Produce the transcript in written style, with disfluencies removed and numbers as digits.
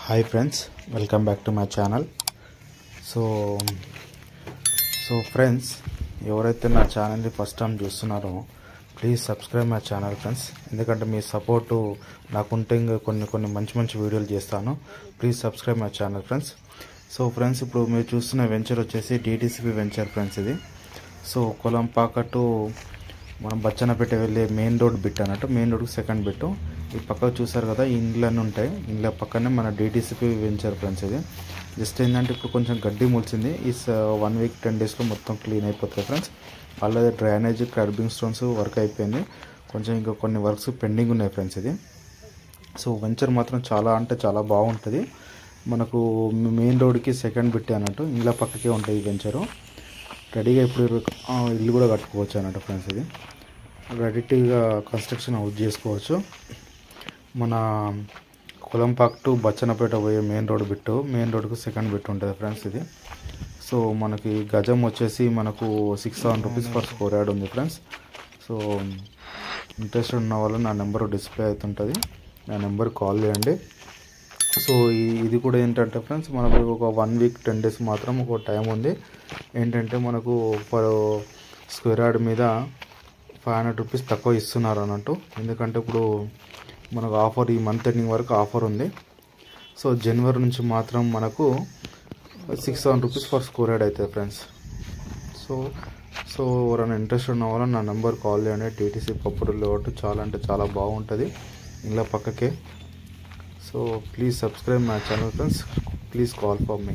Hi friends, welcome back to my channel. So friends, ఎవరైతే నా ఛానల్ని ఫస్ట్ టైం చూస్తున్నారో please subscribe my channel friends. ఎందుకంటే మీ support నాకుంటే ఇంకా కొన్ని మంచి వీడియోలు చేస్తాను. Please subscribe my channel friends. So friends, ఇప్పుడు మీరు చూస్తున్న వెంచర్ వచ్చేసి DTCP వెంచర్ ఫ్రెండ్స్. ఇది సో కొలంపాక టు మనం బచ్చన్నపేట వెళ్ళే మెయిన్ రోడ్ బిట్ అన్నట్టు, మెయిన్ రోడ్కి సెకండ్ బిట్టు. ఈ పక్కకు చూసారు కదా, ఈ ఇండ్లన్నీ ఉంటాయి. ఇండ్ల పక్కనే మన DTCP వెంచర్ ఫ్రెండ్స్. ఇది జస్ట్ ఏంటంటే ఇప్పుడు కొంచెం గడ్డి మొలిచింది. ఈ 1 వీక్ 10 డేస్లో మొత్తం క్లీన్ అయిపోతుంది ఫ్రెండ్స్. అలాగే డ్రైనేజ్ కర్బింగ్ స్టోన్స్ వర్క్ అయిపోయింది. కొంచెం ఇంకా కొన్ని వర్క్స్ పెండింగ్ ఉన్నాయి ఫ్రెండ్స్. ఇది సో వెంచర్ మాత్రం చాలా అంటే చాలా బాగుంటుంది. మనకు మెయిన్ రోడ్కి సెకండ్ బిట్ అన్నట్టు, ఇండ్ల పక్కకే ఉంటుంది ఈ వెంచరు. రెడీగా ఇప్పుడు ఇల్లు కూడా కట్టుకోవచ్చు అన్నట్టు ఫ్రెండ్స్. ఇది రెడీగా కన్స్ట్రక్షన్ అవుట్ చేసుకోవచ్చు. మన కొలంపాక టు బచ్చన్నపేట పోయే మెయిన్ రోడ్ బిట్టు, మెయిన్ రోడ్కు సెకండ్ బిట్ ఉంటుంది ఫ్రెండ్స్. ఇది సో మనకి గజం వచ్చేసి మనకు 6,000 రూపీస్ పర్ స్క్వేర్ యార్డ్ ఉంది ఫ్రెండ్స్. సో ఇంట్రెస్టెడ్ ఉన్న వాళ్ళు నా నెంబర్ డిస్ప్లే అవుతుంటుంది, నా నెంబర్ కాల్ చేయండి. సో ఇది కూడా ఏంటంటే ఫ్రెండ్స్, మనకు ఒక 1 వీక్ 10 డేస్ మాత్రం ఒక టైం ఉంది. ఏంటంటే మనకు పర్ స్క్వేర్ యార్డ్ మీద 500 రూపీస్ తక్కువ ఇస్తున్నారు అన్నట్టు. ఎందుకంటే ఇప్పుడు మనకు ఆఫర్ ఈ మంత్ ఎండింగ్ వరకు ఆఫర్ ఉంది. సో జనవరి నుంచి మాత్రం మనకు 6,000 రూపీస్ ఫర్ స్క్వేర్ యార్డ్ అవుతుంది ఫ్రెండ్స్. సో ఎవరైనా ఇంట్రెస్ట్ ఉన్న వాళ్ళు నా నెంబర్ కాల్ చేయండి. TTC పప్పుడు లేఅవుట్ చాలా అంటే చాలా బాగుంటుంది, ఇలా పక్కకే. So please subscribe my channel friends. Please call for me.